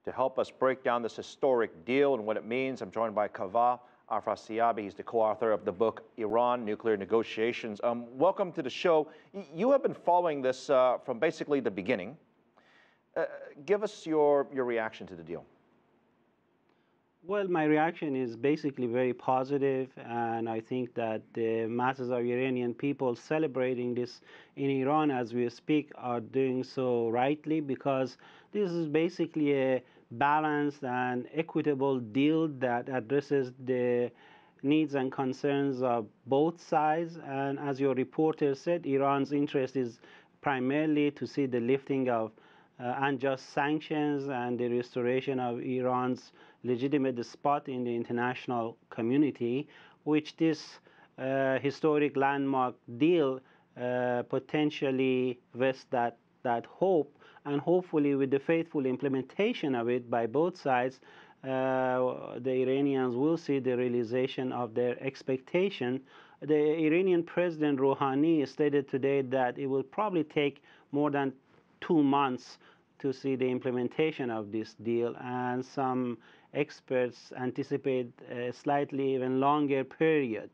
To help us break down this historic deal and what it means, I'm joined by Kaveh Afrasiabi. He's the co-author of the book, Iran, Nuclear Negotiations. Welcome to the show. You have been following this from basically the beginning. Give us your reaction to the deal. Well, my reaction is basically very positive, and I think that the masses of Iranian people celebrating this in Iran as we speak are doing so rightly, because this is basically a balanced and equitable deal that addresses the needs and concerns of both sides. And as your reporter said, Iran's interest is primarily to see the lifting of unjust sanctions and the restoration of Iran's legitimate spot in the international community, which this historic landmark deal potentially vests that hope. And hopefully, with the faithful implementation of it by both sides, the Iranians will see the realization of their expectation. The Iranian President Rouhani stated today that it will probably take more than 2 months to see the implementation of this deal, and some experts anticipate a slightly even longer period.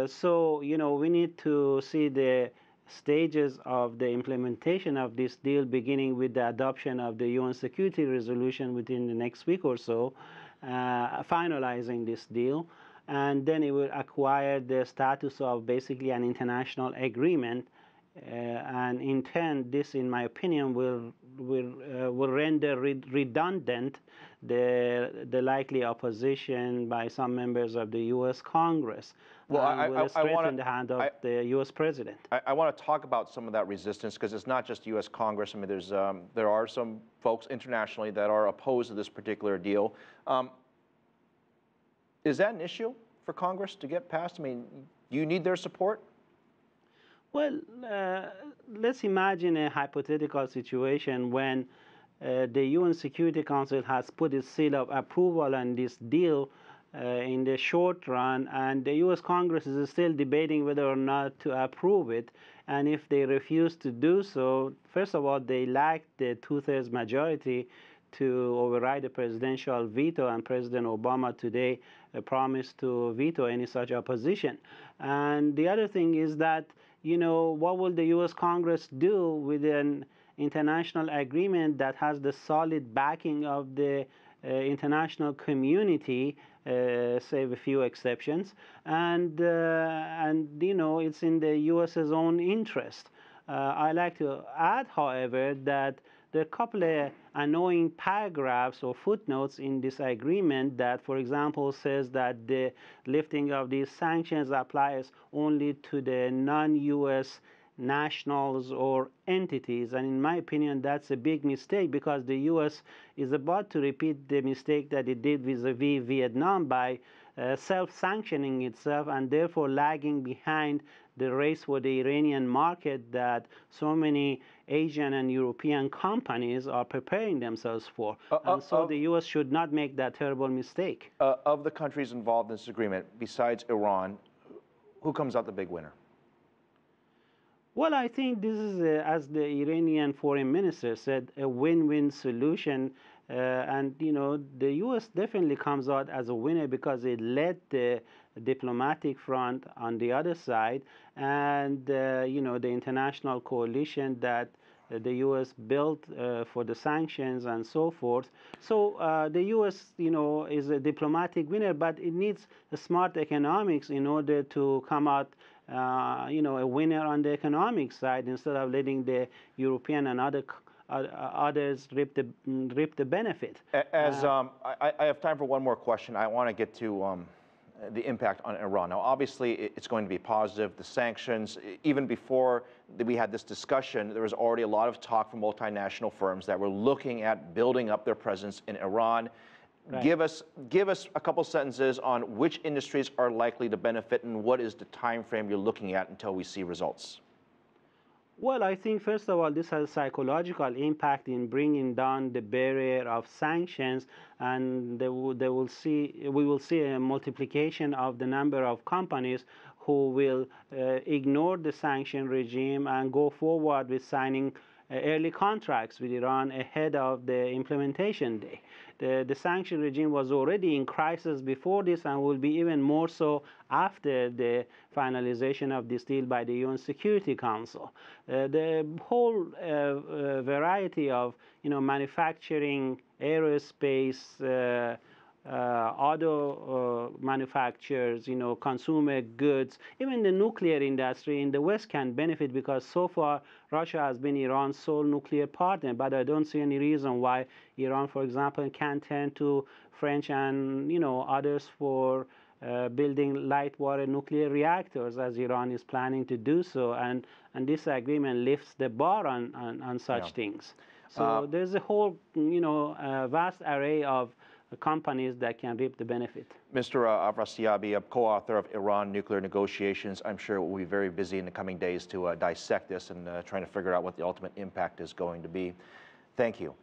So, we need to see the stages of the implementation of this deal, beginning with the adoption of the UN Security Resolution within the next week or so, finalizing this deal, and then it will acquire the status of basically an international agreement. And in turn, this, in my opinion, will render redundant the likely opposition by some members of the U.S. Congress. Well, will strengthen the hand of the U.S. president. I want to talk about some of that resistance, because it's not just U.S. Congress. I mean, there are some folks internationally that are opposed to this particular deal. Is that an issue for Congress to get passed? I mean, do you need their support? Well, let's imagine a hypothetical situation when the UN Security Council has put its seal of approval on this deal in the short run, and the US Congress is still debating whether or not to approve it. And if they refuse to do so, first of all, they lack the 2/3 majority to override the presidential veto, and President Obama today promised to veto any such opposition. And the other thing is that, what will the U.S. Congress do with an international agreement that has the solid backing of the international community, save a few exceptions, and it's in the U.S.'s own interest. I like to add, however, that there are a couple of annoying paragraphs or footnotes in this agreement that, for example, says that the lifting of these sanctions applies only to the non-U.S. nationals or entities. And in my opinion, that's a big mistake, because the U.S. is about to repeat the mistake that it did vis-a-vis Vietnam by self-sanctioning itself, and therefore lagging behind the race for the Iranian market that so many Asian and European companies are preparing themselves for. And so the U.S. should not make that terrible mistake. Of the countries involved in this agreement, besides Iran, who comes out the big winner? Well, I think this is, as the Iranian foreign minister said, a win-win solution. And, the U.S. definitely comes out as a winner, because it led the diplomatic front on the other side, and, the international coalition that the U.S. built for the sanctions and so forth. So the U.S., is a diplomatic winner, but it needs smart economics in order to come out a winner on the economic side, instead of letting the European and others reap the benefit. I have time for one more question. I want to get to the impact on Iran. Now, obviously, it's going to be positive. The sanctions, even before we had this discussion, there was already a lot of talk from multinational firms that were looking at building up their presence in Iran. Right. Give us a couple sentences on which industries are likely to benefit, and what is the time frame you're looking at until we see results? Well, I think, first of all, this has a psychological impact in bringing down the barrier of sanctions, and we will see a multiplication of the number of companies who will ignore the sanction regime and go forward with signing early contracts with Iran ahead of the implementation day. The sanction regime was already in crisis before this and will be even more so after the finalization of this deal by the UN Security Council. The whole variety of manufacturing, aerospace, auto manufacturers, consumer goods, even the nuclear industry in the West can benefit because so far Russia has been Iran's sole nuclear partner. But I don't see any reason why Iran, for example, can turn to French and others for building light water nuclear reactors, as Iran is planning to do so. And this agreement lifts the bar on such things. So there's a whole vast array of companies that can reap the benefit. Mr. Afrasiabi, a co-author of Iran Nuclear Negotiations, I'm sure will be very busy in the coming days to dissect this and trying to figure out what the ultimate impact is going to be. Thank you.